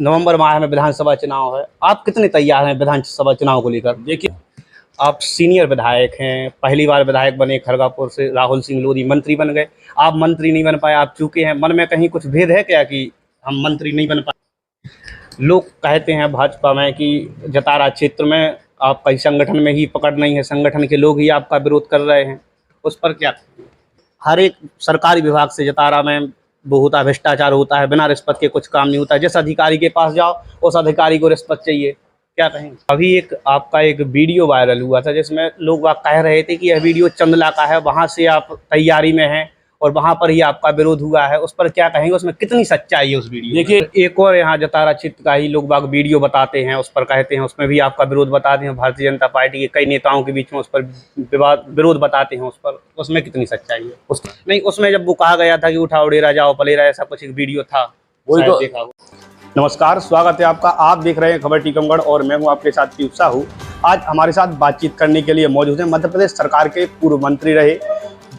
नवंबर माह में विधानसभा चुनाव है। आप कितने तैयार हैं विधानसभा चुनाव को लेकर? देखिए, आप सीनियर विधायक हैं, पहली बार विधायक बने खड़गापुर से, राहुल सिंह लोधी मंत्री बन गए, आप मंत्री नहीं बन पाए, आप चूके हैं। मन में कहीं कुछ भेद है क्या कि हम मंत्री नहीं बन पाए? लोग कहते हैं भाजपा में कि जतारा क्षेत्र में आपका संगठन में ही पकड़ नहीं है, संगठन के लोग ही आपका विरोध कर रहे हैं, उस पर क्या? हर एक सरकारी विभाग से जतारा में वो होता है, भ्रष्टाचार होता है, बिना रिश्वत के कुछ काम नहीं होता। जिस अधिकारी के पास जाओ उस अधिकारी को रिश्वत चाहिए, क्या कहेंगे? अभी आपका एक वीडियो वायरल हुआ था जिसमें लोग वाह कह रहे थे कि यह वीडियो चंदला का है, वहाँ से आप तैयारी में हैं और वहाँ पर ही आपका विरोध हुआ है, उस पर क्या कहेंगे? उसमें कितनी सच्चाई है उस वीडियो? देखिए, एक और यहाँ जतारा क्षेत्र का ही लोग बाग वीडियो बताते हैं, उस पर कहते हैं उसमें भी आपका विरोध बताते हैं, भारतीय जनता पार्टी के कई नेताओं के बीच में उस पर विरोध बताते हैं, उस पर उसमें कितनी सच्चाई है? नहीं, उसमें जब वो कहा गया था कि उठाओ डेरा जाओ पलेरा, ऐसा कुछ एक वीडियो था, वही तो देखा वो। नमस्कार, स्वागत है आपका। आप देख रहे हैं खबर टीकमगढ़ और मैं हूं आपके साथ पीयूष साहू। आज हमारे साथ बातचीत करने के लिए मौजूद हैं मध्य प्रदेश सरकार के पूर्व मंत्री रहे,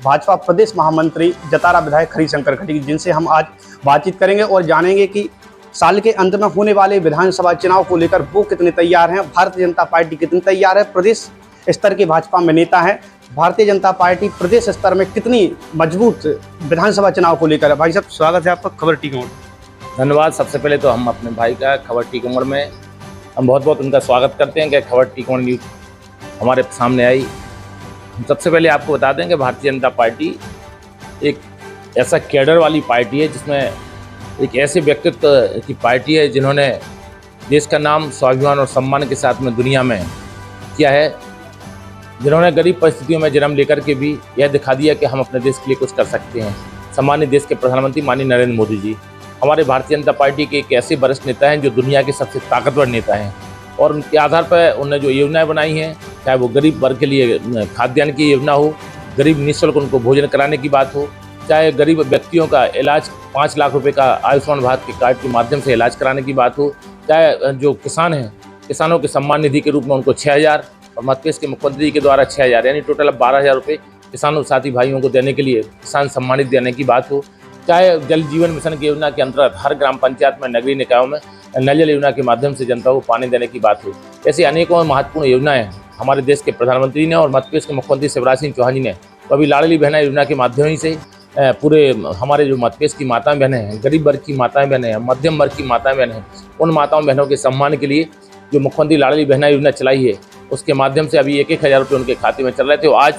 भाजपा प्रदेश महामंत्री जतारा विधायक हरिशंकर खटीक, जिनसे हम आज बातचीत करेंगे और जानेंगे कि साल के अंत में होने वाले विधानसभा चुनाव को लेकर वो कितने तैयार हैं, भारतीय जनता पार्टी कितनी तैयार है, प्रदेश स्तर के भाजपा में नेता हैं, भारतीय जनता पार्टी प्रदेश स्तर में कितनी मजबूत विधानसभा चुनाव को लेकर है। भाई साहब, स्वागत है आपका खबर टीकमगढ़। धन्यवाद। सबसे पहले तो हम अपने भाई का खबर टीकमगढ़ में हम बहुत बहुत उनका स्वागत करते हैं कि खबर टीकमगढ़ न्यूज़ हमारे सामने आई। सबसे पहले आपको बता दें कि भारतीय जनता पार्टी एक ऐसा कैडर वाली पार्टी है जिसमें एक ऐसे व्यक्तित्व की पार्टी है जिन्होंने देश का नाम स्वाभिमान और सम्मान के साथ में दुनिया में किया है, जिन्होंने गरीब परिस्थितियों में जन्म लेकर के भी यह दिखा दिया कि हम अपने देश के लिए कुछ कर सकते हैं। सम्मानित देश के प्रधानमंत्री माननीय नरेंद्र मोदी जी हमारे भारतीय जनता पार्टी के एक ऐसे वरिष्ठ नेता हैं जो दुनिया के सबसे ताकतवर नेता हैं, और उनके आधार पर उन्होंने जो योजनाएं बनाई हैं, चाहे वो गरीब वर्ग के लिए खाद्यान्न की योजना हो, गरीब निःशुल्क उनको भोजन कराने की बात हो, चाहे गरीब व्यक्तियों का इलाज 5 लाख रुपए का आयुष्मान भारत के कार्ड के माध्यम से इलाज कराने की बात हो, चाहे जो किसान हैं, किसानों के सम्मान निधि के रूप में उनको 6,000 और मध्य प्रदेश के मुख्यमंत्री के द्वारा 6,000 यानी टोटल अब 12,000 रुपये किसानों साथी भाइयों को देने के लिए किसान सम्मानित देने की बात हो, चाहे जल जीवन मिशन की योजना के अंतर्गत हर ग्राम पंचायत में, नगरीय निकायों में नल जल योजना के माध्यम से जनता को पानी देने की बात हो। ऐसी अनेकों महत्वपूर्ण योजनाएं हमारे देश के प्रधानमंत्री ने और मध्य प्रदेश के मुख्यमंत्री शिवराज सिंह चौहान जी ने तो अभी लाडली बहना योजना के माध्यम से पूरे हमारे जो मध्य प्रदेश की माताएं बहनें हैं, गरीब वर्ग की माताएं बहनें हैं, मध्यम वर्ग की माताएं बहनें हैं, उन माताओं बहनों के सम्मान के लिए जो मुख्यमंत्री लाडली बहना योजना चलाई है, उसके माध्यम से अभी 1,000 रुपये उनके खाते में चल रहे थे। और आज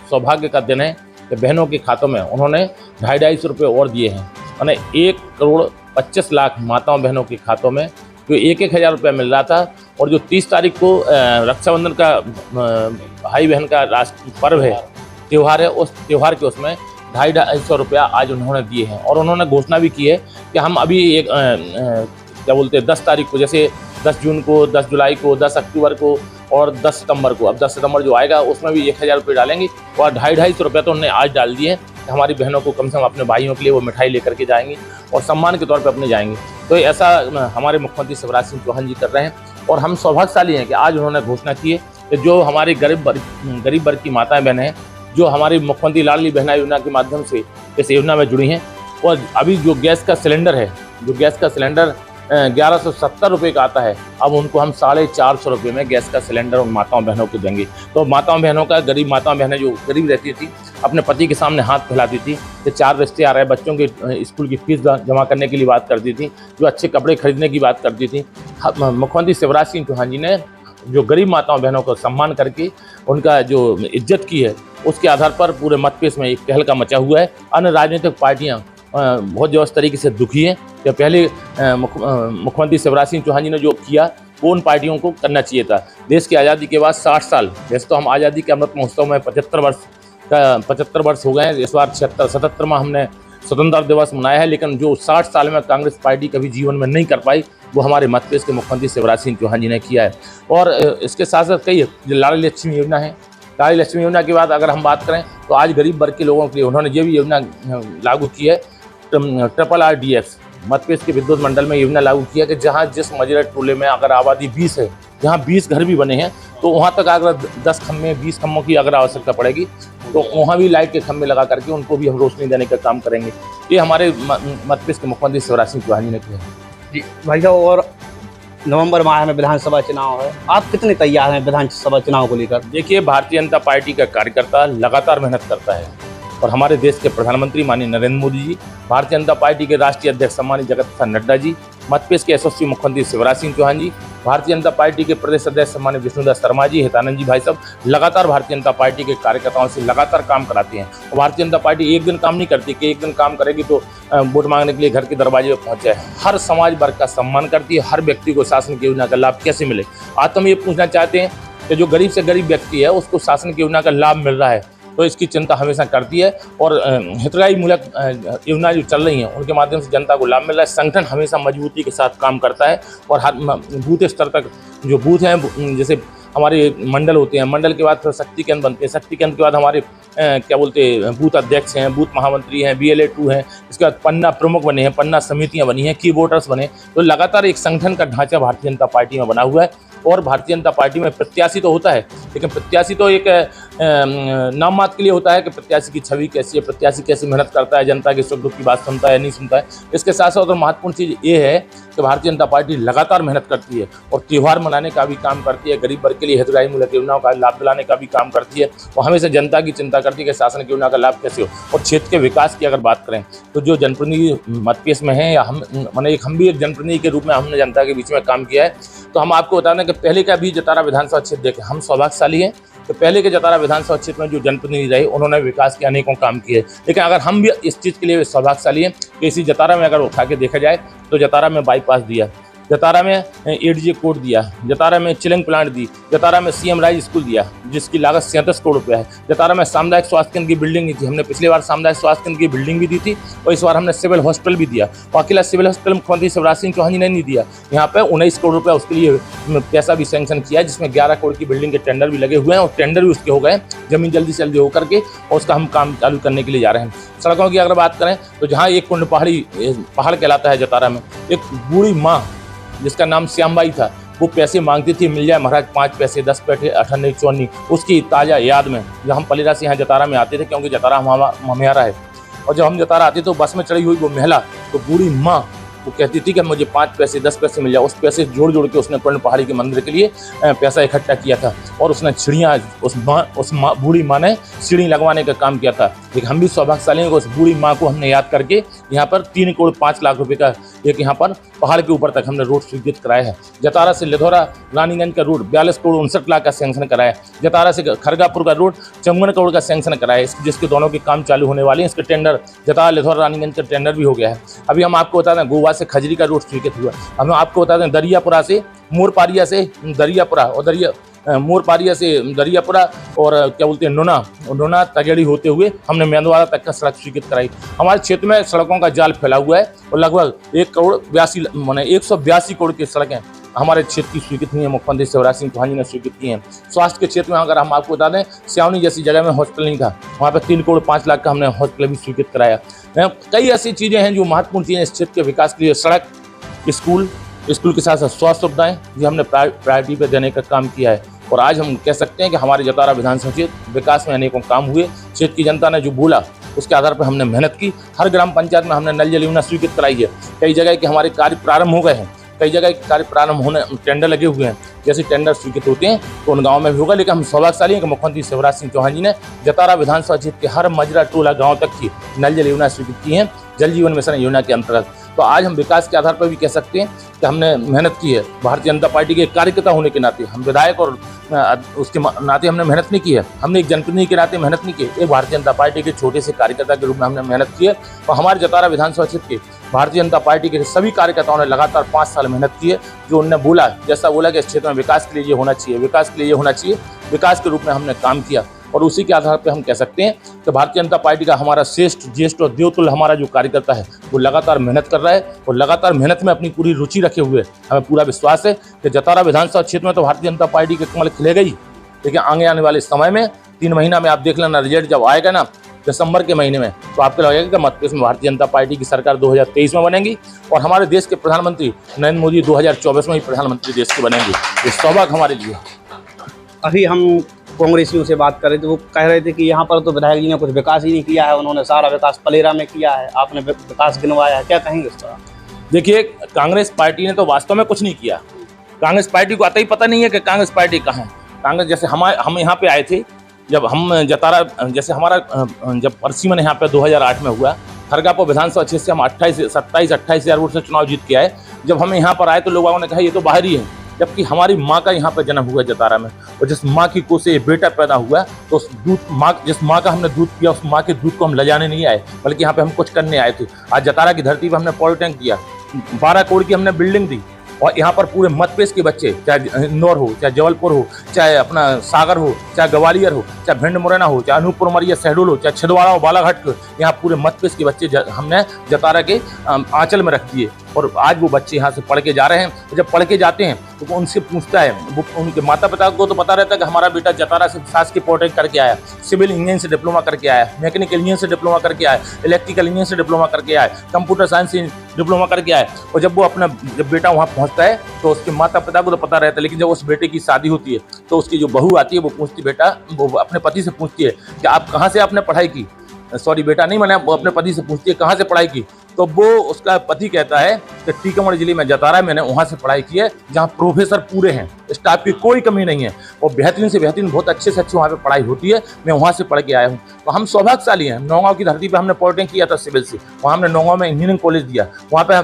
सौभाग्य का दिन है कि बहनों के खातों में उन्होंने 250 रुपये और दिए हैं, यानी 1,25,00,000 माताओं बहनों के खातों में जो 1,000 रुपया मिल रहा था। और जो 30 तारीख को रक्षाबंधन का भाई बहन का राष्ट्र पर्व है, त्यौहार है, उस त्यौहार के उसमें 250 रुपया आज उन्होंने दिए हैं। और उन्होंने घोषणा भी की है कि हम अभी एक क्या बोलते हैं 10 तारीख को, जैसे 10 जून को, 10 जुलाई को, 10 अक्टूबर को और 10 सितंबर को, अब 10 सितंबर जो आएगा उसमें भी 1,000 रुपये डालेंगे। और 250 रुपये तो उन्होंने आज डाल दिए हैं कि हमारी बहनों को कम से कम अपने भाइयों के लिए वो मिठाई लेकर के जाएंगी और सम्मान के तौर पे अपने जाएंगे। तो ऐसा हमारे मुख्यमंत्री शिवराज सिंह चौहान जी कर रहे हैं और हम सौभाग्यशाली हैं कि आज उन्होंने घोषणा की है कि जो हमारी गरीब वर्ग की माताएं बहनें हैं, जो हमारी मुख्यमंत्री लाडली बहना योजना के माध्यम से इस योजना में जुड़ी हैं, और अभी जो गैस का सिलेंडर है, जो गैस का सिलेंडर 1,170 रुपये का आता है, अब उनको हम 450 रुपये में गैस का सिलेंडर उन माताओं बहनों को देंगे। तो माताओं बहनों का, गरीब माताओं बहनें जो गरीब रहती थी, अपने पति के सामने हाथ फैलाती थी कि 4 रिश्ते आ रहे, बच्चों के स्कूल की फीस जमा करने के लिए बात करती थी, जो अच्छे कपड़े खरीदने की बात करती थी। मुख्यमंत्री शिवराज सिंह चौहान जी ने जो गरीब माताओं बहनों को सम्मान करके उनका जो इज्जत की है, उसके आधार पर पूरे मध्य प्रदेश में एक तहलका मचा हुआ है। अन्य राजनीतिक पार्टियाँ बहुत जबरदस्त तरीके से दुखी हैं कि पहले मुख्यमंत्री शिवराज सिंह चौहान जी ने जो किया वो उन पार्टियों को करना चाहिए था। देश की आज़ादी के बाद 60 साल, जैसे तो हम आज़ादी के अमृत महोत्सव में 75 वर्ष हो गए हैं, इस बार 77वां हमने स्वतंत्रता दिवस मनाया है, लेकिन जो 60 साल में कांग्रेस पार्टी कभी जीवन में नहीं कर पाई वो हमारे मध्य प्रदेश के मुख्यमंत्री शिवराज सिंह चौहान जी ने किया है। और इसके साथ साथ कई लाडली लक्ष्मी योजना है, लाडली लक्ष्मी योजना के बाद अगर हम बात करें तो आज गरीब वर्ग के लोगों के लिए उन्होंने ये भी योजना लागू की है, RRRDX मध्य प्रदेश के विद्युत मंडल में योजना लागू किया कि जहां जिस मजरा टोले में अगर आबादी 20 है, जहां 20 घर भी बने हैं, तो वहां तक अगर 10 खम्भे 20 खम्भों की अगर आवश्यकता पड़ेगी तो वहां भी लाइट के खम्भे लगा करके उनको भी हम रोशनी देने का काम करेंगे। ये हमारे मध्य प्रदेश के मुख्यमंत्री शिवराज सिंह चौहान जी ने किया है। जी भाई साहब, और नवंबर माह में विधानसभा चुनाव है, आप कितने तैयार हैं विधानसभा चुनाव को लेकर? देखिए, भारतीय जनता पार्टी का कार्यकर्ता लगातार मेहनत करता है और हमारे देश के प्रधानमंत्री माननीय नरेंद्र मोदी जी, भारतीय जनता पार्टी के राष्ट्रीय अध्यक्ष सम्मानित जगत प्रकाश नड्डा जी, मध्य प्रदेश के यशस्वी मुख्यमंत्री शिवराज सिंह चौहान जी, भारतीय जनता पार्टी के प्रदेश अध्यक्ष सम्मानित विष्णुदास शर्मा जी, हितानंद जी भाई साहब लगातार भारतीय जनता पार्टी के कार्यकर्ताओं से लगातार काम कराते हैं। और भारतीय जनता पार्टी एक दिन काम नहीं करती कि एक दिन काम करेगी तो वोट मांगने के लिए घर के दरवाजे पर पहुंच जाए। हर समाज वर्ग का सम्मान करती है, हर व्यक्ति को शासन की योजना का लाभ कैसे मिले। आज तो हम ये पूछना चाहते हैं कि जो गरीब से गरीब व्यक्ति है उसको शासन की योजना का लाभ मिल रहा है, तो इसकी चिंता हमेशा करती है और हितग्राही मूलक योजना जो चल रही हैं उनके माध्यम से जनता को लाभ मिल रहा है। संगठन हमेशा मजबूती के साथ काम करता है और हर बूथ स्तर तक जो बूथ हैं, जैसे हमारे मंडल होते हैं, मंडल के बाद फिर शक्ति केंद्र बनते हैं, शक्ति केंद्र के बाद हमारे क्या बोलते हैं बूथ अध्यक्ष हैं, बूथ महामंत्री हैं, BLA 2 हैं, इसके बाद पन्ना प्रमुख बने हैं, पन्ना समितियां बनी हैं, कीबोर्डर्स बने। तो लगातार एक संगठन का ढांचा भारतीय जनता पार्टी में बना हुआ है और भारतीय जनता पार्टी में प्रत्याशी तो होता है, लेकिन प्रत्याशी तो एक नाम मात्र के लिए होता है कि प्रत्याशी की छवि कैसी है, प्रत्याशी कैसे मेहनत करता है, जनता के सुख दुख की बात सुनता है नहीं सुनता है। इसके साथ साथ और महत्वपूर्ण चीज़ ये है कि भारतीय जनता पार्टी लगातार मेहनत करती है और त्यौहार मनाने का भी काम करती है, गरीब वर्ग के लिए हितग्राही मूलक योजनाओं का लाभ दिलाने का भी काम करती है और हमेशा जनता की चिंता करती है कि शासन की योजना का लाभ कैसे हो। और क्षेत्र के विकास की अगर बात करें तो जो जनप्रतिनिधि मध्य प्रदेश में हैं या हम भी एक जनप्रतिनिधि के रूप में हमने जनता के बीच में काम किया है, तो हम आपको बता दें कि पहले का भी जतारा विधानसभा क्षेत्र देखें, हम सौभाग्यशाली हैं तो पहले के जतारा विधानसभा क्षेत्र में जो जनप्रतिनिधि रहे उन्होंने विकास के अनेकों काम किए। लेकिन अगर हम भी इस चीज़ के लिए सौभाग्यशाली हैं कि इसी जतारा में अगर उठा के देखा जाए तो जतारा में बाईपास दिया, जतारा में ADJ कोर्ट दिया, जतारा में चिलिंग प्लांट दी, जतारा में CM राइज स्कूल दिया जिसकी लागत 37 करोड़ रुपया है, जतारा में सामुदायिक स्वास्थ्य केंद्र की बिल्डिंग दी थी, हमने पिछली बार सामुदायिक स्वास्थ्य केंद्र की बिल्डिंग भी दी थी और इस बार हमने सिविल हॉस्पिटल भी दिया। और अकेला सिविल हॉस्पिटल मुख्यमंत्री शिवराज सिंह चौहान जी ने नहीं दिया, यहाँ पे 19 करोड़ रुपया उसके लिए पैसा भी सैंक्शन किया है, जिसमें 11 करोड़ की बिल्डिंग के टेंडर भी लगे हुए हैं और टेंडर भी उसके हो गए, जमीन जल्दी से जल्दी होकर के और उसका हम काम चालू करने के लिए जा रहे हैं। सड़कों की अगर बात करें तो जहाँ एक कुंड पहाड़ कहलाता है जतारा में, एक बूढ़ी माँ जिसका नाम श्यामबाई था, वो पैसे मांगती थी, मिल जाए महाराज 5 पैसे 10 पैसे 98 94, उसकी ताज़ा याद में जब हम पलेरा से यहाँ जतारा में आते थे, क्योंकि जतारा हमारा है, और जब हम जतारा आते तो बस में चढ़ी हुई वो महिला, तो बूढ़ी माँ वो कहती थी कि मुझे 5 पैसे 10 पैसे मिल जाए। उस पैसे जोड़ जोड़ के उसने पर्ण पहाड़ी के मंदिर के लिए पैसा इकट्ठा किया था और उसने सीढ़ियाँ उस बूढ़ी माँ ने सीढ़ी लगवाने का काम किया था। लेकिन हम भी सौभाग्यशाली हैं कि उस बूढ़ी माँ को हमने याद करके यहाँ पर 3 करोड़ 5 लाख रुपए का एक यहाँ पर पहाड़ के ऊपर तक हमने रोड स्वीकृत कराया है। जतारा से लिधौरा रानीगंज का रोड 42 करोड़ 59 लाख का सैंक्शन कराया है। जतारा से खरगापुर का रोड 54 करोड़ का सैंक्शन कराया है, जिसके दोनों के काम चालू होने वाले हैं। इसके टेंडर जतारा लिधौरा रानीगंज का टेंडर भी हो गया है। अभी हम आपको बता दें गोवा से खजरी का रोड स्वीकृत हुआ। हम आपको बता दें दरियापुरा से मोरपारिया से दरियापुरा और मोरपारिया से दरियापुरा और क्या बोलते हैं नोना तगेड़ी होते हुए हमने मेंदवाड़ा तक का सड़क स्वीकृत कराई। हमारे क्षेत्र में सड़कों का जाल फैला हुआ है और लगभग 182 करोड़ की सड़कें हमारे क्षेत्र की स्वीकृत हुई है, मुख्यमंत्री शिवराज सिंह चौहान जी ने स्वीकृत की हैं। स्वास्थ्य के क्षेत्र में अगर हम आपको बता दें सियावनी जैसी जगह में हॉस्पिटल नहीं था, वहाँ पर 3 करोड़ 5 लाख का हमने हॉस्पिटल भी स्वीकृत कराया। कई ऐसी चीज़ें हैं जो महत्वपूर्ण चीज़ें इस क्षेत्र के विकास के लिए, सड़क, स्कूल के साथ साथ स्वास्थ्य सुविधाएं, ये हमने प्रायोरिटी पर देने का काम किया है। और आज हम कह सकते हैं कि हमारे जतारा विधानसभा क्षेत्र विकास में अनेकों काम हुए। क्षेत्र की जनता ने जो बोला उसके आधार पर हमने मेहनत की। हर ग्राम पंचायत में हमने नल जल योजना स्वीकृत कराई है। कई जगह के हमारे कार्य प्रारंभ हो गए हैं, कई जगह के कार्य प्रारंभ होने टेंडर लगे हुए हैं। जैसे टेंडर स्वीकृत होते हैं तो उन गाँव में भी होगा। लेकिन हम सौभाग्यशाली हैं कि मुख्यमंत्री शिवराज सिंह चौहान जी ने जतारा विधानसभा क्षेत्र के हर मजरा टोला गाँव तक की नल जल योजना स्वीकृत की है, जल जीवन मिशन योजना के अंतर्गत। तो आज हम विकास के आधार पर भी कह सकते हैं कि हमने मेहनत की है। भारतीय जनता पार्टी के कार्यकर्ता होने के नाते, हम विधायक और उसके नाते हमने मेहनत नहीं की है, हमने एक जनप्रतिनिधि के नाते मेहनत नहीं की। एक भारतीय जनता पार्टी के छोटे से कार्यकर्ता के रूप में हमने मेहनत की है और हमारे जतारा विधानसभा क्षेत्र के भारतीय जनता पार्टी के सभी कार्यकर्ताओं ने लगातार 5 साल मेहनत की है। जो उन्होंने बोला, जैसा बोला कि इस क्षेत्र में विकास के लिए ये होना चाहिए, विकास के लिए ये होना चाहिए, विकास के रूप में हमने काम किया। और उसी के आधार पर हम कह सकते हैं कि भारतीय जनता पार्टी का हमारा श्रेष्ठ ज्येष्ठ और देवतुल्य हमारा जो कार्यकर्ता है वो लगातार मेहनत कर रहा है और लगातार मेहनत में अपनी पूरी रुचि रखे हुए हमें पूरा विश्वास है कि जतारा विधानसभा क्षेत्र में तो भारतीय जनता पार्टी के कमल खिलेगा ही। लेकिन आगे आने वाले समय में 3 महीना में आप देख लेना, रिजल्ट जब आएगा ना दिसंबर के महीने में, तो आपको लगेगा कि मध्य प्रदेश में भारतीय जनता पार्टी की सरकार 2023 में बनेगी और हमारे देश के प्रधानमंत्री नरेंद्र मोदी 2024 में ही प्रधानमंत्री देश के बनेंगे। ये सौभाग्य हमारे लिए। अभी हम कांग्रेसियों से बात करें तो वो कह रहे थे कि यहाँ पर तो विधायक जी ने कुछ विकास ही नहीं किया है, उन्होंने सारा विकास पलेरा में किया है, आपने विकास गिनवाया है, क्या कहेंगे इस पर? देखिए, कांग्रेस पार्टी ने तो वास्तव में कुछ नहीं किया। कांग्रेस पार्टी को आता ही पता नहीं है कि कांग्रेस पार्टी कहाँ है। कांग्रेस जैसे हम यहाँ पे आए थे, जब हम जतारा, जैसे हमारा जब परसीमन यहाँ पे 2008 में हुआ, खरगापुर विधानसभा क्षेत्र से हम 27-28 हज़ार वोट से चुनाव जीत के आए। जब हम यहाँ पर आए तो लोगों ने कहा ये तो बाहर ही है, जबकि हमारी माँ का यहाँ पर जन्म हुआ जतारा में, और जिस माँ की कोख से ये बेटा पैदा हुआ, तो उस जिस माँ का हमने दूध पिया, उस माँ के दूध को हम ले जाने नहीं आए, बल्कि यहाँ पे हम कुछ करने आए थे। आज जतारा की धरती पर हमने पॉलिटेक्निक दिया, 12 करोड़ की हमने बिल्डिंग दी, और यहाँ पर पूरे मध्यप्रदेश के बच्चे, चाहे इंदौर हो, चाहे जबलपुर हो, चाहे अपना सागर हो, चाहे ग्वालियर हो, चाहे भिंड मुरैना हो, चाहे अनूपपुर उमरिया शहडोल हो, चाहे छिंदवाड़ा हो, बालाघाट हो, यहाँ पूरे मध्यप्रदेश के बच्चे हमने जतारा के आंचल में रख दिए। और आज वो बच्चे यहाँ से पढ़ के जा रहे हैं। जब पढ़ के जाते हैं तो वो उनसे पूछता है, वो उनके माता पिता को तो पता रहता है कि हमारा बेटा जतारा से शासकीय पॉलिटेक्निक करके आया, सिविल इंजीनियरिंग से डिप्लोमा करके आया, मैकेनिकल इंजीनियरिंग से डिप्लोमा करके आया, इलेक्ट्रिकल इंजीनियरिंग से डिप्लोमा करके आया, कंप्यूटर साइंस से डिप्लोमा करके आया। और जब बेटा वहाँ पहुँचता है तो उसके माता पिता को तो पता रहता है, लेकिन जब उस बेटे की शादी होती है तो उसकी जो बहू आती है वो पूछती, बेटा, वो अपने पति से पूछती है कि आप कहाँ से आपने पढ़ाई की, सॉरी बेटा नहीं, मैंने वो अपने पति से पूछती है कहाँ से पढ़ाई की, तो वो उसका पति कहता है कि टीकमगढ़ जिले में जतारा मैंने वहाँ से पढ़ाई की है, जहाँ प्रोफेसर पूरे हैं, स्टाफ की कोई कमी नहीं है, और बेहतरीन से बेहतरीन, बहुत अच्छे से अच्छी वहाँ पे पढ़ाई होती है, मैं वहाँ से पढ़ के आया हूँ। तो हम सौभाग्यशाली हैं। नौगांव की धरती पे हमने पॉलिटेक्निक किया था सिविल से, वहाँ हमने नौगांव में इंजीनियरिंग कॉलेज दिया, वहाँ पे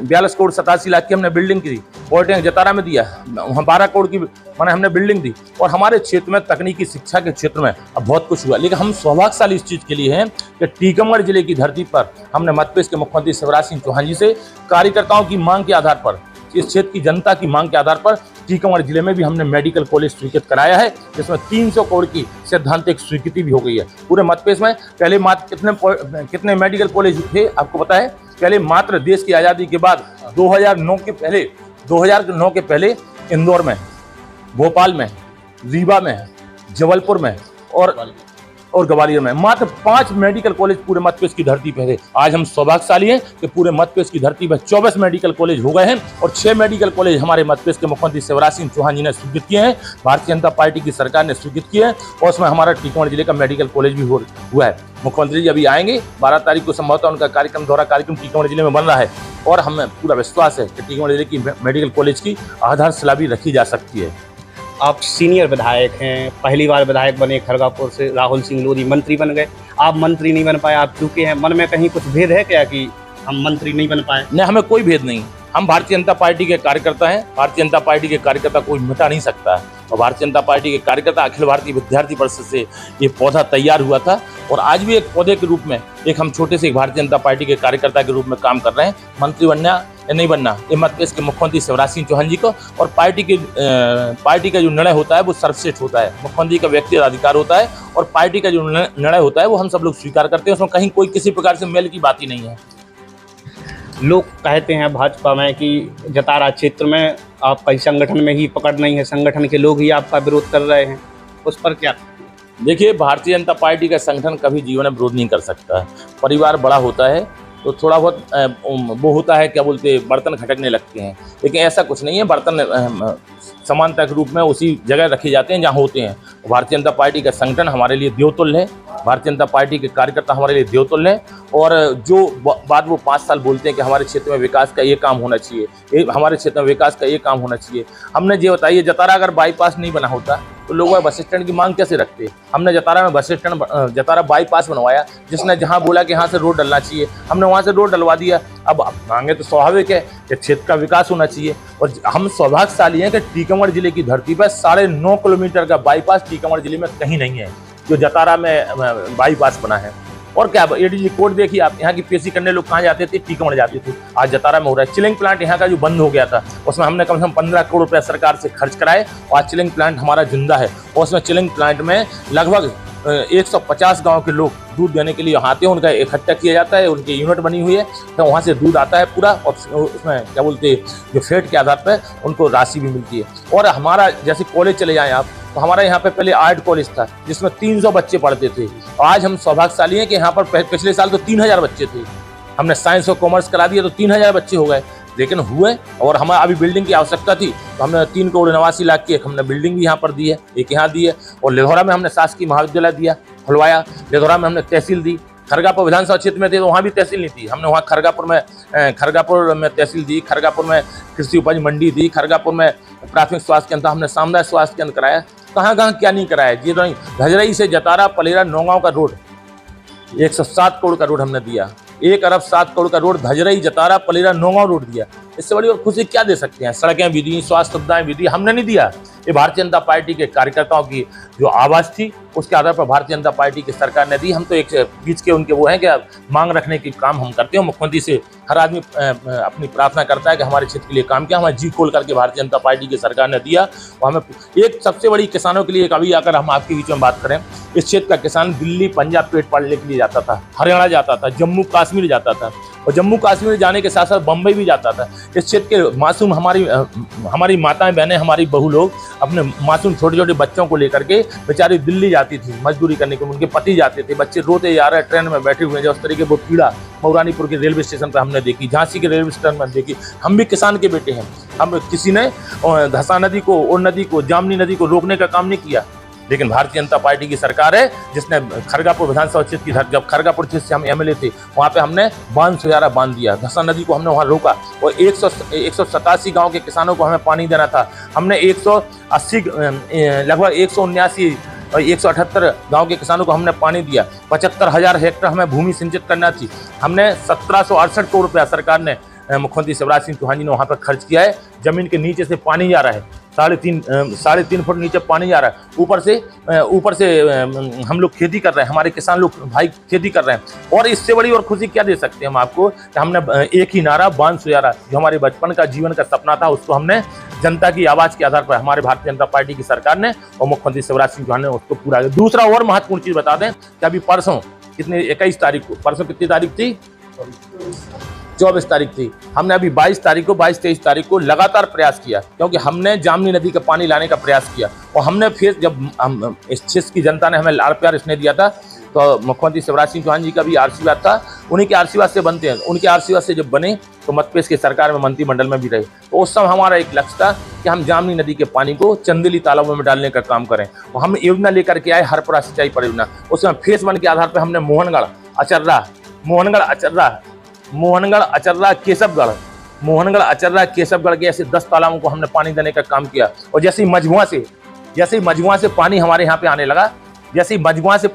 42 करोड़ 87 लाख की हमने बिल्डिंग की, पॉलिटेक्निक जतारा में दिया, वहाँ 12 करोड़ की मैंने हमने बिल्डिंग दी। और हमारे क्षेत्र में तकनीकी शिक्षा के क्षेत्र में अब बहुत कुछ हुआ, लेकिन हम सौभाग्यशाली इस चीज़ के लिए हैं कि टीकमगढ़ जिले की धरती पर हमने मध्यप्रदेश के मुख्यमंत्री शिवराज सिंह चौहान जी से कार्यकर्ताओं की मांग के आधार पर, इस क्षेत्र की जनता की मांग के आधार पर टीकमगढ़ जिले में भी हमने मेडिकल कॉलेज स्वीकृत कराया है, जिसमें 300 करोड़ की सैद्धांतिक स्वीकृति भी हो गई है। पूरे मध्यप्रदेश में पहले मात्र कितने मेडिकल कॉलेज थे आपको पता है? पहले मात्र देश की आज़ादी के बाद 2009 के पहले इंदौर में, भोपाल में, रीवा में, जबलपुर में और ग्वालियर में मात्र 5 मेडिकल कॉलेज पूरे मध्यप्रदेश की धरती पर थे। आज हम सौभाग्यशाली हैं कि पूरे मध्यप्रदेश की धरती पर 24 मेडिकल कॉलेज हो गए हैं, और 6 मेडिकल कॉलेज हमारे मध्यप्रदेश के मुख्यमंत्री शिवराज सिंह चौहान जी ने स्वीकृत किए हैं, भारतीय जनता पार्टी की सरकार ने स्वीकृत किए हैं, और उसमें हमारा टीकमगढ़ जिले का मेडिकल कॉलेज भी हुआ है। मुख्यमंत्री जी अभी आएंगे, 12 तारीख को संभवतः उनका कार्यक्रम टीकमगढ़ जिले में बन रहा है, और हमें पूरा विश्वास है कि टीकमगढ़ जिले की मेडिकल कॉलेज की आधारशिला भी रखी जा सकती है। आप सीनियर विधायक हैं, पहली बार विधायक बने खरगापुर से, राहुल सिंह लोधी मंत्री बन गए, आप मंत्री नहीं बन पाए, आप चुके हैं, मन में कहीं कुछ भेद है क्या कि हम मंत्री नहीं बन पाए? नहीं, हमें कोई भेद नहीं। हम भारतीय जनता पार्टी के कार्यकर्ता हैं। भारतीय जनता पार्टी के कार्यकर्ता कोई मिटा नहीं सकता है, और भारतीय जनता पार्टी के कार्यकर्ता अखिल भारतीय विद्यार्थी परिषद से ये पौधा तैयार हुआ था, और आज भी एक पौधे के रूप में एक हम छोटे से भारतीय जनता पार्टी के कार्यकर्ता के रूप में काम कर रहे हैं। मंत्री बनना या नहीं बनना ये मध्यप्रदेश के मुख्यमंत्री शिवराज सिंह चौहान जी को, और पार्टी का जो निर्णय होता है वो सर्वश्रेष्ठ होता है, मुख्यमंत्री का व्यक्तिगत अधिकार होता है, और पार्टी का जो निर्णय होता है वो हम सब लोग स्वीकार करते हैं। उसमें कहीं कोई किसी प्रकार से मेल की बात ही नहीं है। लोग कहते हैं भाजपा में कि जतारा क्षेत्र में आपका संगठन में ही पकड़ नहीं है, संगठन के लोग ही आपका विरोध कर रहे हैं, उस पर क्या? देखिए, भारतीय जनता पार्टी का संगठन कभी जीवन में विरोध नहीं कर सकता है। परिवार बड़ा होता है तो थोड़ा बहुत वो होता है, क्या बोलते, बर्तन खटकने लगते हैं, लेकिन ऐसा कुछ नहीं है। बर्तन समानता के रूप में उसी जगह रखे जाते हैं जहाँ होते हैं। भारतीय जनता पार्टी का संगठन हमारे लिए देवतुल्य है, भारतीय जनता पार्टी के कार्यकर्ता हमारे लिए देवतुल्य हैं, और जो बात वो 5 साल बोलते हैं कि हमारे क्षेत्र में विकास का ये काम होना चाहिए, हमारे क्षेत्र में विकास का ये काम होना चाहिए। हमने ये बताइए, जतारा अगर बाईपास नहीं बना होता तो लोग बस स्टैंड की मांग कैसे रखते? हमने जतारा में जतारा बाईपास बनवाया, जिसने जहां बोला कि यहाँ से रोड डलना चाहिए, हमने वहां से रोड डलवा दिया। अब मांगे तो स्वाभाविक है कि क्षेत्र का विकास होना चाहिए, और हम सौभाग्यशाली हैं कि टीकमगढ़ जिले की धरती पर 9.5 किलोमीटर का बाईपास टीकमगढ़ जिले में कहीं नहीं है, जो जतारा में बाईपास बना है। और क्या एडीजी कोड देखिए आप, यहाँ की पीएससी करने लोग कहाँ जाते थे? टीकमगढ़ जाते थे। आज जतारा में हो रहा है। चिलिंग प्लांट यहाँ का जो बंद हो गया था, उसमें हमने कम से कम 15 करोड़ रुपया सरकार से खर्च कराए, और आज चिलिंग प्लांट हमारा जिंदा है, और उसमें चिलिंग प्लांट में लगभग 150 गांव के लोग दूध देने के लिए आते हैं, उनका इकट्ठा किया जाता है, उनकी यूनिट बनी हुई है, तो वहाँ से दूध आता है पूरा, और उसमें क्या बोलते, जो फेट के आधार पर उनको राशि भी मिलती है। और हमारा जैसे कॉलेज चले जाएँ आप, तो हमारा यहाँ पे पहले आर्ट कॉलेज था जिसमें 300 बच्चे पढ़ते थे, आज हम सौभाग्यशाली हैं कि यहाँ पर पिछले साल तो 3000 बच्चे थे। हमने साइंस और कॉमर्स करा दिया तो 3000 बच्चे हो गए, लेकिन हुए। और हमें अभी बिल्डिंग की आवश्यकता थी, तो हमने 3 करोड़ 89 लाख की हमने बिल्डिंग भी यहाँ पर दी है, एक यहाँ दी है, और लेधौरा में हमने शासकीय महाविद्यालय दिया, खुलवाया। लेधौरा में हमने तहसील दी, खरगापुर विधानसभा क्षेत्र में थे तो वहाँ भी तहसील नहीं थी, हमने वहाँ खरगापुर में तहसील दी, खरगापुर में कृषि उपज मंडी दी, खरगापुर में प्राथमिक स्वास्थ्य केंद्र, हमने सामुदायिक स्वास्थ्य केंद्र कराया। कहाँ कहाँ क्या नहीं कराया। ये तो धजरई से जतारा पलेरा नौगांव का रोड 107 करोड़ का रोड हमने दिया, 1 अरब 7 करोड़ का रोड धजरई जतारा पलेरा नौगांव रोड दिया। इससे बड़ी और खुशी क्या दे सकते हैं। सड़कें भी दी, स्वास्थ्य सुविधाएं भी दी, हमने नहीं दिया। ये भारतीय जनता पार्टी के कार्यकर्ताओं की जो आवाज़ थी उसके आधार पर भारतीय जनता पार्टी की सरकार ने दी। हम तो एक बीच के उनके वो हैं कि मांग रखने की काम हम करते हैं। मुख्यमंत्री से हर आदमी अपनी प्रार्थना करता है कि हमारे क्षेत्र के लिए काम किया, हमारे जी खोल करके भारतीय जनता पार्टी की सरकार ने दिया। और हमें एक सबसे बड़ी किसानों के लिए अभी अगर हम आपके बीच में बात करें, इस क्षेत्र का किसान दिल्ली पंजाब पेट पालने के लिए जाता था, हरियाणा जाता था, जम्मू कश्मीर जाता था और जम्मू कश्मीर जाने के साथ साथ बम्बई भी जाता था। इस क्षेत्र के मासूम हमारी माताएं बहनें, हमारी बहू लोग अपने मासूम छोटे छोटे बच्चों को लेकर के बेचारी दिल्ली जाती थी मजदूरी करने के, उनके पति जाते थे, बच्चे रोते जा रहे हैं ट्रेन में बैठे हुए हैं। उस तरीके वो पीड़ा मऊरानीपुर के रेलवे स्टेशन पर हमने देखी, झांसी के रेलवे स्टेशन पर देखी। हम भी किसान के बेटे हैं। हम किसी ने धसा नदी को और नदी को जामनी नदी को रोकने का काम नहीं किया, लेकिन भारतीय जनता पार्टी की सरकार है जिसने खरगापुर विधानसभा क्षेत्र की जब खरगापुर क्षेत्र से हम एमएलए थे वहाँ पे हमने बांध सुजारा बांध दिया, धसा नदी को हमने वहाँ रोका और 187 गांव के किसानों को हमें पानी देना था। हमने 180 लगभग 179 और 178 गांव के किसानों को हमने पानी दिया। 75,000 हेक्टेयर हमें भूमि सिंचित करना थी। हमने 1768 करोड़ रुपया सरकार ने मुख्यमंत्री शिवराज सिंह चौहान जी ने वहाँ पर खर्च किया है। जमीन के नीचे से पानी जा रहा है, 3.5 फुट नीचे पानी जा रहा है। ऊपर से हम लोग खेती कर रहे हैं, हमारे किसान लोग भाई खेती कर रहे हैं। और इससे बड़ी और खुशी क्या दे सकते हैं हम आपको कि हमने एक ही नारा बांध सुजारा, जो हमारे बचपन का जीवन का सपना था, उसको हमने जनता की आवाज़ के आधार पर हमारे भारतीय जनता पार्टी की सरकार ने और मुख्यमंत्री शिवराज सिंह चौहान ने उसको पूरा किया। दूसरा और महत्वपूर्ण चीज़ बता दें कि अभी परसों 21 तारीख को, परसों कितनी तारीख थी, 24 तारीख थी, हमने अभी 22-23 तारीख को लगातार प्रयास किया, क्योंकि हमने जामनी नदी का पानी लाने का प्रयास किया। और हमने फिर जब हम इस क्षेत्र की जनता ने हमें लाड़ प्यार इसने दिया था तो मुख्यमंत्री शिवराज सिंह चौहान जी का भी आशीर्वाद था, उन्हीं के आशीर्वाद से बनते हैं। उनके आशीर्वाद से जब बने तो मध्यप्रदेश की सरकार में मंत्रिमंडल में भी रहे। तो उस समय हमारा एक लक्ष्य था कि हम जामनी नदी के पानी को चंदेली तालाबों में डालने का काम करें। और हम योजना लेकर के आए हरपुरा सिंचाई परियोजना। उसमें फेस 1 के आधार पर हमने मोहनगढ़ अचर्रा केशवगढ़ के ऐसे 10 तालाबों को हमने पानी देने का काम किया। और जैसे ही मजमुआ से पानी हमारे यहाँ पे आने लगा, जैसे ही मजमुआ से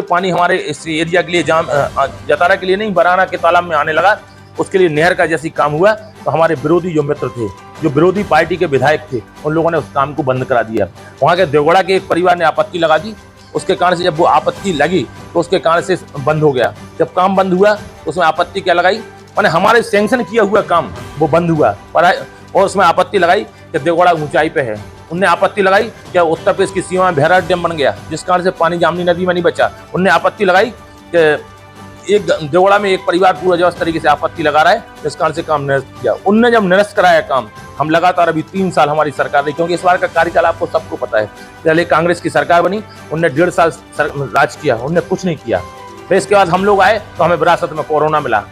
पानी हमारे इस एरिया के लिए जतारा के लिए नहीं, बराना के तालाब में आने लगा, उसके लिए नहर का जैसे काम हुआ तो हमारे विरोधी जो मित्र थे, जो विरोधी पार्टी के विधायक थे, उन लोगों ने उस काम को बंद करा दिया। वहाँ के देवगढ़ा के एक परिवार ने आपत्ति लगा दी, उसके कारण से जब वो आपत्ति लगी तो उसके कारण से बंद हो गया। जब काम बंद हुआ तो उसमें आपत्ति क्या लगाई, मैंने हमारे सैंक्शन किया हुआ काम वो बंद हुआ और उसमें आपत्ति लगाई कि देवगढ़ा ऊंचाई पे है। उनने आपत्ति लगाई कि उत्तर प्रदेश की सीमा में भैरा डैम बन गया, जिस कारण से पानी जामनी नदी में नहीं बचा। उनने आपत्ति लगाई कि एक देवगढ़ा में एक परिवार पूरा जो इस तरीके से आपत्ति लगा रहा है, जिस कारण से काम निरस्त किया। उनने जब निरस्त कराया काम, हम लगातार अभी 3 साल हमारी सरकार रही, क्योंकि इस बार का कार्यकाल आपको सबको पता है। पहले कांग्रेस की सरकार बनी, उनने 1.5 साल राज किया, उनने कुछ नहीं किया। फिर इसके बाद हम लोग आए तो हमें विरासत में कोरोना मिला,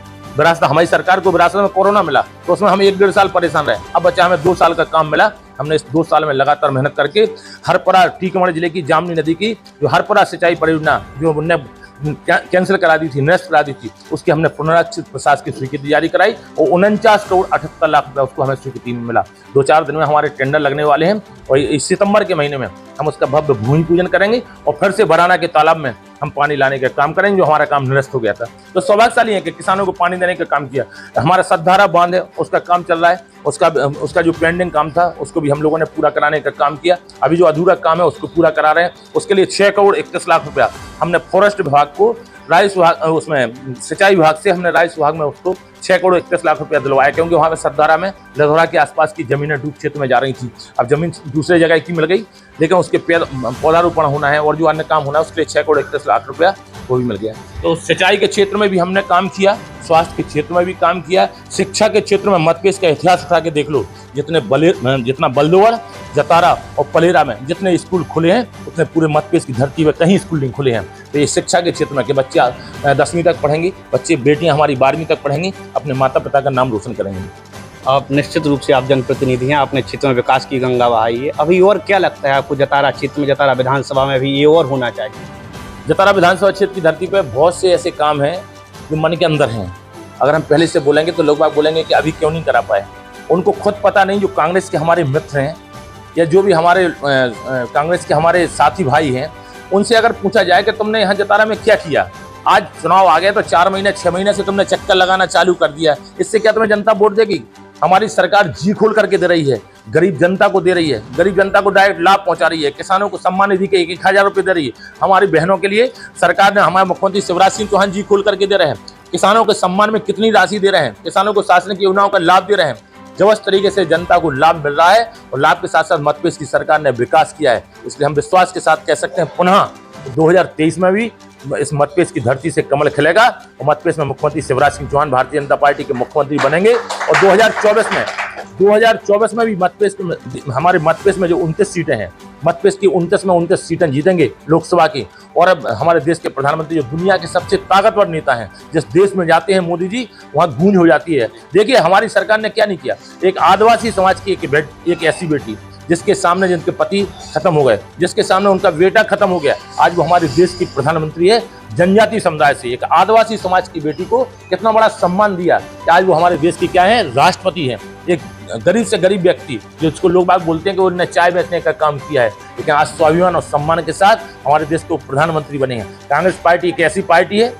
हमारी सरकार को विरासत में कोरोना मिला, तो उसमें हम 1-1.5 साल परेशान रहे। अब बच्चा हमें 2 साल का काम मिला। हमने इस 2 साल में लगातार मेहनत करके हरपुरा टीकमगढ़ जिले की जामनी नदी की जो हरपुरा सिंचाई परियोजना जो उनने कैंसिल करा दी थी, निरस्त करा दी थी, उसकी हमने पुनरीक्षित प्रशासकीय स्वीकृति जारी कराई और 49 करोड़ 78 लाख रुपया उसको हमें स्वीकृति मिला। 2-4 दिन में हमारे टेंडर लगने वाले हैं और इस सितंबर के महीने में हम उसका भव्य भूमि पूजन करेंगे और फिर से बराना के तालाब में हम पानी लाने का काम करेंगे, जो हमारा काम निरस्त हो गया था। तो सौभाग्यशाली है कि किसानों को पानी देने का काम किया। हमारा सतधारा बांध है, उसका काम चल रहा है, उसका जो पेंडिंग काम था उसको भी हम लोगों ने पूरा कराने का काम किया। अभी जो अधूरा काम है उसको पूरा करा रहे हैं। उसके लिए 6 करोड़ 31 लाख रुपया हमने फॉरेस्ट विभाग को राजस्व विभाग, उसमें सिंचाई विभाग से हमने राजस्व विभाग में उसको 6 करोड़ 31 लाख रुपया दिलवाया, क्योंकि वहाँ पे सतधारा में लधौरा के आसपास की जमीनें डूब क्षेत्र में जा रही थी। अब जमीन दूसरे जगह की मिल गई, लेकिन उसके पौधारोपण होना है और जो अन्य काम होना है उसके लिए 6 करोड़ 31 लाख रुपया वो भी मिल गया। तो सिंचाई के क्षेत्र में भी हमने काम किया, स्वास्थ्य के क्षेत्र में भी काम किया, शिक्षा के क्षेत्र में मध्यप्रदेश का इतिहास उठा के देख लो, जितना बल्दोवर, जतारा और पलेरा में जितने स्कूल खुले हैं उतने पूरे मध्यप्रदेश की धरती में कहीं स्कूल नहीं खुले हैं। तो ये शिक्षा के क्षेत्र में कि बच्चे 10वीं तक पढ़ेंगे, बच्चे बेटियां हमारी 12वीं तक पढ़ेंगी, अपने माता पिता का नाम रोशन करेंगे। आप निश्चित रूप से आप जनप्रतिनिधि हैं, आपने क्षेत्र में विकास की गंगा बहाई है। अभी और क्या लगता है आपको जतारा क्षेत्र में, जतारा विधानसभा में भी ये और होना चाहिए? जतारा विधानसभा क्षेत्र की धरती पर बहुत से ऐसे काम हैं जो मन के अंदर हैं। अगर हम पहले से बोलेंगे तो लोग बाग बोलेंगे कि अभी क्यों नहीं करा पाए। उनको खुद पता नहीं, जो कांग्रेस के हमारे मित्र हैं या जो भी हमारे कांग्रेस के हमारे साथी भाई हैं, उनसे अगर पूछा जाए कि तुमने यहाँ जतारा में क्या किया, आज चुनाव आ गया तो 4 महीने 6 महीने से तुमने चक्कर लगाना चालू कर दिया, इससे क्या तुम्हें जनता वोट देगी? हमारी सरकार जी खोल करके दे रही है, गरीब जनता को दे रही है, गरीब जनता को डायरेक्ट लाभ पहुंचा रही है, किसानों को सम्मान निधि के 1,000 रुपये दे रही है। हमारी बहनों के लिए सरकार ने, हमारे मुख्यमंत्री शिवराज सिंह चौहान जी खोल करके दे रहे हैं। किसानों के सम्मान में कितनी राशि दे रहे हैं, किसानों को शासनिक योजनाओं का लाभ दे रहे हैं। जबरदस्त तरीके से जनता को लाभ मिल रहा है और लाभ के साथ साथ मध्यप्रदेश की सरकार ने विकास किया है। इसलिए हम विश्वास के साथ कह सकते हैं पुनः 2023 में भी इस मध्यप्रदेश की धरती से कमल खिलेगा और मध्यप्रदेश में मुख्यमंत्री शिवराज सिंह चौहान भारतीय जनता पार्टी के मुख्यमंत्री बनेंगे। और 2024 में भी हमारे मध्यप्रदेश में जो 29 सीटें हैं, मध्यप्रदेश की 29 में 29 सीटें जीतेंगे लोकसभा की। और अब हमारे देश के प्रधानमंत्री जो दुनिया के सबसे ताकतवर नेता हैं, जिस देश में जाते हैं मोदी जी, वहाँ गूंज हो जाती है। देखिए हमारी सरकार ने क्या नहीं किया। एक आदिवासी समाज की एक ऐसी बेटी जिसके सामने जिनके पति खत्म हो गए, जिसके सामने उनका बेटा खत्म हो गया, आज वो हमारे देश की प्रधानमंत्री है। जनजाति समुदाय से एक आदिवासी समाज की बेटी को कितना बड़ा सम्मान दिया कि आज वो हमारे देश की क्या है, राष्ट्रपति है। एक गरीब से गरीब व्यक्ति जिसको लोग बाग बोलते हैं कि उन्होंने चाय बेचने का काम किया है, लेकिन आज स्वाभिमान और सम्मान के साथ हमारे देश को प्रधानमंत्री बने हैं। कांग्रेस पार्टी एक ऐसी पार्टी है,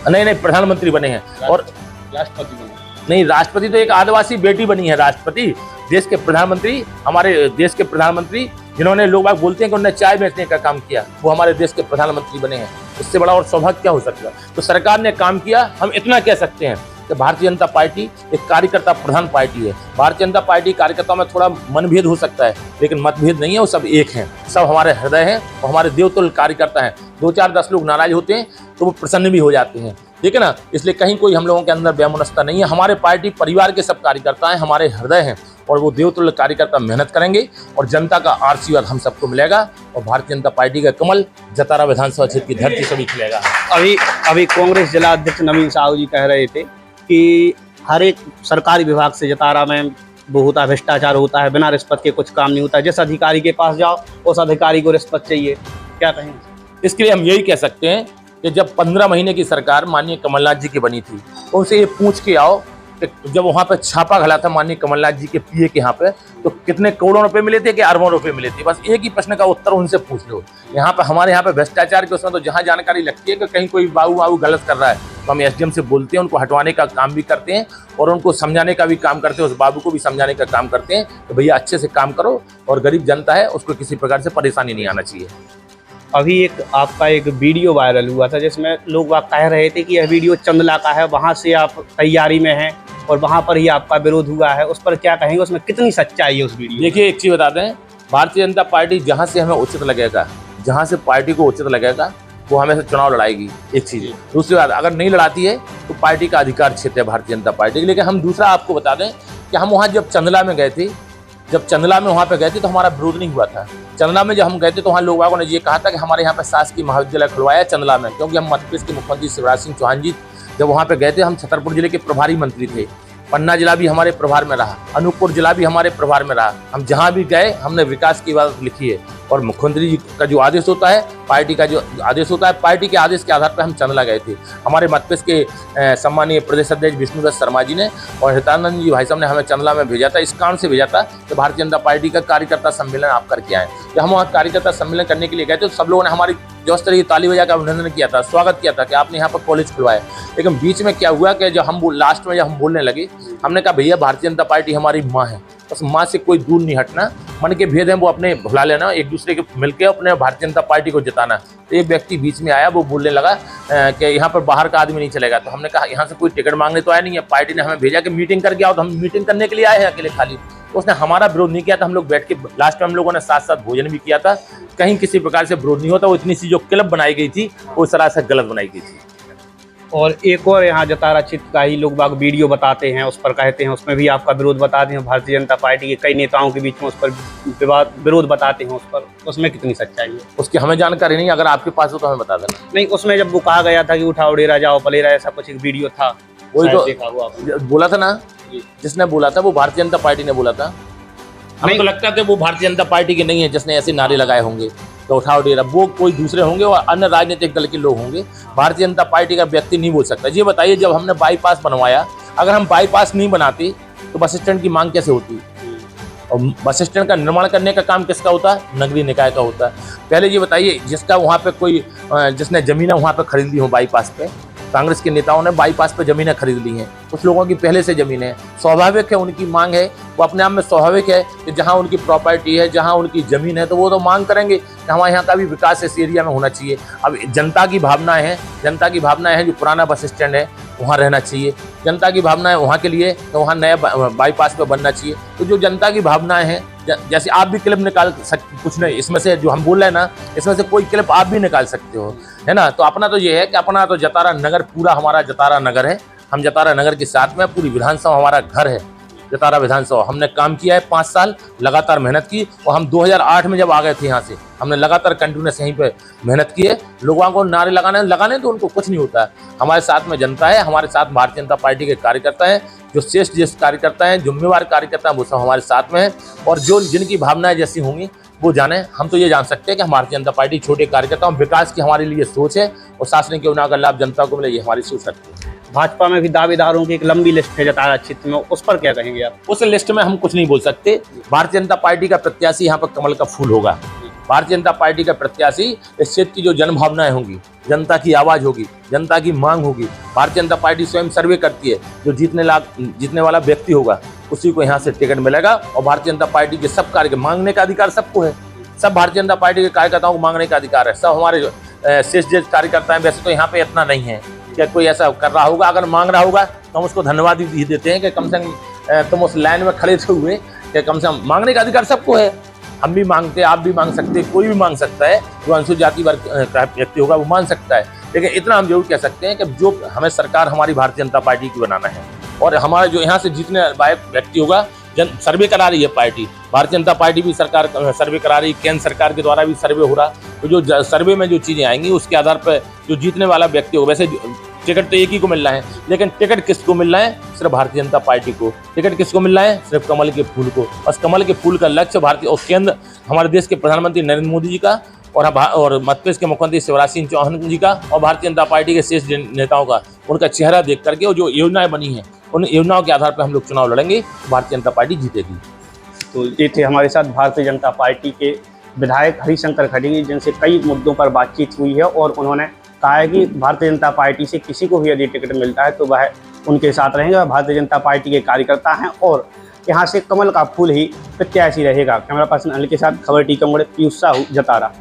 नहीं प्रधानमंत्री बने हैं और राष्ट्रपति बने नहीं, राष्ट्रपति तो एक आदिवासी बेटी बनी है। राष्ट्रपति देश के प्रधानमंत्री, हमारे देश के प्रधानमंत्री जिन्होंने लोग बाग बोलते हैं कि उन्होंने चाय बेचने का काम किया, वो हमारे देश के प्रधानमंत्री बने हैं। इससे बड़ा और सौभाग्य क्या हो सकता है? तो सरकार ने काम किया। हम इतना कह सकते हैं कि भारतीय जनता पार्टी एक कार्यकर्ता प्रधान पार्टी है। भारतीय जनता पार्टी कार्यकर्ताओं में थोड़ा मनभेद हो सकता है, लेकिन मतभेद नहीं है, वो सब एक हैं, सब हमारे हृदय हैं और हमारे देवतुल्य कार्यकर्ता हैं। 2-4-10 लोग नाराज होते हैं तो वो प्रसन्न भी हो जाते हैं, ठीक है ना। इसलिए कहीं कोई हम लोगों के अंदर वैमनस्यता नहीं है। हमारे पार्टी परिवार के सब कार्यकर्ता हैं, हमारे हृदय हैं और वो देवतुल्य कार्यकर्ता मेहनत करेंगे और जनता का आशीर्वाद हम सबको मिलेगा और भारतीय जनता पार्टी का कमल जतारा विधानसभा क्षेत्र की धरती से भी खिलेगा। अभी कांग्रेस जिला अध्यक्ष नवीन साहू जी कह रहे थे कि हर एक सरकारी विभाग से जतारा में वो होता है, भ्रष्टाचार होता है, बिना रिश्वत के कुछ काम नहीं होता है। जिस अधिकारी के पास जाओ उस अधिकारी को रिश्वत चाहिए, क्या कहें? इसके लिए हम यही कह सकते हैं कि जब 15 महीने की सरकार माननीय कमलनाथ जी की बनी थी, उनसे ये पूछ के आओ कि जब वहाँ पे छापा घला था माननीय कमलनाथ जी के पीए के यहाँ पे, तो कितने करोड़ों रुपए मिले थे कि अरबों रुपए मिले थे? बस एक ही प्रश्न का उत्तर उनसे पूछ लो। यहाँ पे हमारे यहाँ पे भ्रष्टाचार के उसमें तो जहाँ जानकारी लगती है कि कहीं कोई बाबू गलत कर रहा है, तो हम एसडीएम से बोलते हैं, उनको हटवाने का काम भी करते हैं और उनको समझाने का भी काम करते हैं, उस बाबू को भी समझाने का काम करते हैं कि भैया अच्छे से काम करो और गरीब जनता है उसको किसी प्रकार से परेशानी नहीं आना चाहिए। अभी आपका एक वीडियो वायरल हुआ था जिसमें लोग बात कह रहे थे कि यह वीडियो चंदला का है, वहाँ से आप तैयारी में हैं और वहाँ पर ही आपका विरोध हुआ है, उस पर क्या कहेंगे? उसमें कितनी सच्चाई है उस वीडियो? देखिए एक चीज़ बता दें, भारतीय जनता पार्टी जहाँ से हमें उचित लगेगा, जहाँ से पार्टी को उचित लगेगा, वो हमेशा चुनाव लड़ाएगी, एक चीज़ है। दूसरी बात, अगर नहीं लड़ाती है तो पार्टी का अधिकार क्षेत्र है भारतीय जनता पार्टी के। लेकिन हम दूसरा आपको बता दें कि हम वहाँ जब चंदला में गए थे, वहाँ पे गए थे तो हमारा विरोध नहीं हुआ था। चंदला में जब हम गए थे तो वहाँ लोगों ने ये कहा था कि हमारे यहाँ पे शासकीय महाविद्यालय खुलवाया चंदला में, क्योंकि हम मध्य प्रदेश के मुख्यमंत्री शिवराज सिंह चौहान जी जब वहाँ पे गए थे, हम छतरपुर जिले के प्रभारी मंत्री थे, पन्ना जिला भी हमारे प्रभार में रहा, अनूपपुर जिला भी हमारे प्रभार में रहा। हम जहाँ भी गए हमने विकास की बात लिखी है और मुख्यमंत्री जी का जो आदेश होता है, पार्टी का जो आदेश होता है, पार्टी के आदेश के आधार पर हम चंदला गए थे। हमारे मध्य प्रदेश के सम्मानीय प्रदेश अध्यक्ष विष्णुदत्त शर्मा जी ने और हितानंद जी भाई साहब ने हमें चंदला में भेजा था, इस कारण से भेजा था कि भारतीय जनता पार्टी का कार्यकर्ता सम्मेलन आप करके आए। जब हम वहाँ कार्यकर्ता सम्मेलन करने के लिए गए थे तो सब लोगों ने हमारी जो इस तरह की ताली बजा कर अभिनंदन किया था, स्वागत किया था कि आपने यहाँ पर कॉलेज खुलवाया। लेकिन बीच में क्या हुआ कि जब हम लास्ट में जब हम बोलने लगे, हमने कहा भैया भारतीय जनता पार्टी हमारी माँ है, बस माँ से कोई दूर नहीं हटना, मन के भेद हैं वो अपने भुला लेना, एक दूसरे के मिलकर अपने भारतीय जनता पार्टी को जिताना। तो एक व्यक्ति बीच में आया, वो बोलने लगा कि यहाँ पर बाहर का आदमी नहीं चलेगा। तो हमने कहा यहाँ से कोई टिकट मांगने तो आया नहीं है, पार्टी ने हमें भेजा कि मीटिंग करके आओ, तो हम मीटिंग करने के लिए आए हैं अकेले खाली। तो उसने हमारा विरोध नहीं किया था, हम लोग बैठ के लास्ट में हम लोगों ने साथ साथ भोजन भी किया था, कहीं किसी प्रकार से विरोध नहीं होता। वो इतनी सी जो क्लब बनाई गई थी वो सरासर गलत बनाई गई थी। और एक और यहाँ जतारा क्षेत्र का ही लोग बाग वीडियो बताते हैं, उस पर कहते हैं, उसमें भी आपका विरोध बताते हैं, भारतीय जनता पार्टी के कई नेताओं के बीच में उस पर विरोध बताते हैं, उस पर उसमें कितनी सच्चाई है? उसकी हमें जानकारी नहीं, अगर आपके पास हो तो हमें बता देना। नहीं, उसमें जब वो कहा गया था कि उठाओ डेरा जाओ पलेरा, ऐसा कुछ एक वीडियो था, वही तो बोला था ना, जिसने बोला था वो भारतीय जनता पार्टी ने बोला था। हमें तो लगता है कि वो भारतीय जनता पार्टी के नहीं है जिसने ऐसे नारे लगाए होंगे। तो उठाव डेरा, वो कोई दूसरे होंगे और अन्य राजनीतिक दल के लोग होंगे। भारतीय जनता पार्टी का व्यक्ति नहीं बोल सकता। ये बताइए, जब हमने बाईपास बनवाया, अगर हम बाईपास नहीं बनाते तो बस स्टैंड की मांग कैसे होती? और बस स्टैंड का निर्माण करने का काम किसका होता है? नगरीय निकाय का होता है। पहले ये बताइए, जिसका वहाँ पे कोई जिसने ज़मीनें वहाँ पे खरीद ली हो बाईपास पे, कांग्रेस के नेताओं ने बाईपास पे ज़मीनें खरीद ली हैं, कुछ लोगों की पहले से ज़मीनें हैं, स्वाभाविक है उनकी मांग है, वो अपने आप में स्वाभाविक है कि जहाँ उनकी प्रॉपर्टी है, जहाँ उनकी ज़मीन है, तो वो तो मांग करेंगे कि हमारे यहाँ का भी विकास इस एरिया में होना चाहिए। अब जनता की भावनाएं हैं जो पुराना बस स्टैंड है वहाँ रहना चाहिए, जनता की भावनाएं वहाँ के लिए तो वहाँ नया बाईपास पे बनना चाहिए। तो जो जनता की भावनाएं हैं, जैसे आप भी क्लिप निकाल सकते, कुछ नहीं इसमें से जो हम बोल रहे हैं ना, इसमें से कोई क्लिप आप भी निकाल सकते हो, है ना। तो अपना तो ये है कि अपना तो जतारा नगर, पूरा हमारा जतारा नगर है, हम जतारा नगर के साथ में, पूरी विधानसभा हमारा घर है। जतारा विधानसभा हमने काम किया है 5 साल, लगातार मेहनत की, और हम 2008 में जब आ गए थे यहाँ से, हमने लगातार कंटिन्यूस यहीं पे मेहनत की है। लोगों को नारे लगाने तो उनको कुछ नहीं होता है। हमारे साथ में जनता है, हमारे साथ भारतीय जनता पार्टी के कार्यकर्ता हैं, जो श्रेष्ठ जिस कार्यकर्ता हैं, जिम्मेवार कार्यकर्ता हैं, वो सब हमारे साथ में हैं। और जो जिनकी भावनाएं जैसी होंगी वो जाने। हम तो ये जान सकते हैं कि भारतीय जनता पार्टी छोटे कार्यकर्ताओं, विकास की हमारे लिए सोच है, और शासन के उन्नयन का लाभ जनता को मिले, ये हमारी सोच रखती है। भाजपा में भी दावेदारों की एक लंबी लिस्ट है जतारा क्षेत्र में, उस पर क्या कहेंगे आप? उस लिस्ट में हम कुछ नहीं बोल सकते। भारतीय जनता पार्टी का प्रत्याशी यहाँ पर कमल का फूल होगा। भारतीय जनता पार्टी का प्रत्याशी इस क्षेत्र की जो जन भावनाएं होंगी, जनता की आवाज़ होगी, जनता की मांग होगी। भारतीय जनता पार्टी स्वयं सर्वे करती है, जो जीतने वाला व्यक्ति होगा उसी को यहाँ से टिकट मिलेगा। और भारतीय जनता पार्टी के सब कार्य मांगने का अधिकार सबको है, सब भारतीय जनता पार्टी के कार्यकर्ताओं को मांगने का अधिकार है। सब हमारे श्रेष्ठ कार्यकर्ता हैं। वैसे तो यहाँ पे इतना नहीं है कि कोई ऐसा कर रहा होगा, अगर मांग रहा होगा तो हम उसको धन्यवाद भी देते हैं कि कम से कम तुम उस लाइन में खड़े थे हुए, कि कम से कम मांगने का अधिकार सबको है। हम भी मांगते हैं, आप भी मांग सकते हैं, कोई भी मांग सकता है, जो अनुसूचित जाति वर्ग का व्यक्ति होगा वो मांग सकता है। लेकिन इतना हम जरूर कह सकते हैं कि जो हमें सरकार हमारी भारतीय जनता पार्टी की बनाना है, और हमारा जो यहाँ से जीतने वाला व्यक्ति होगा, सर्वे करा रही है पार्टी, भारतीय जनता पार्टी भी सरकार सर्वे करा रही है, केंद्र सरकार के द्वारा भी सर्वे हो रहा। तो जो सर्वे में जो चीज़ें आएंगी उसके आधार पर जो जीतने वाला व्यक्ति होगा, वैसे टिकट तो एक ही को मिल रहा है, लेकिन टिकट किसको मिल रहा है? सिर्फ भारतीय जनता पार्टी को। टिकट किसको मिल रहा है? सिर्फ कमल के फूल को। बस कमल के फूल का लक्ष्य भारतीय और केंद्र हमारे देश के प्रधानमंत्री नरेंद्र मोदी जी का, और मध्य प्रदेश के मुख्यमंत्री शिवराज सिंह चौहान जी का, और भारतीय जनता पार्टी के शेष नेताओं का, उनका चेहरा देख करके और जो योजनाएं बनी हैं उन योजनाओं के आधार पर हम लोग चुनाव लड़ेंगे, भारतीय जनता पार्टी जीतेगी। तो ये थे हमारे साथ भारतीय जनता पार्टी के विधायक हरिशंकर खटीक, जिनसे कई मुद्दों पर बातचीत हुई है, और उन्होंने कहा है कि भारतीय जनता पार्टी से किसी को भी यदि टिकट मिलता है तो वह उनके साथ रहेंगे। वह भारतीय जनता पार्टी के कार्यकर्ता हैं और यहाँ से कमल का फूल ही प्रत्याशी रहेगा। कैमरा पर्सन अनिल के साथ खबर टीकमगढ़, पीयूष साहू, जतारा।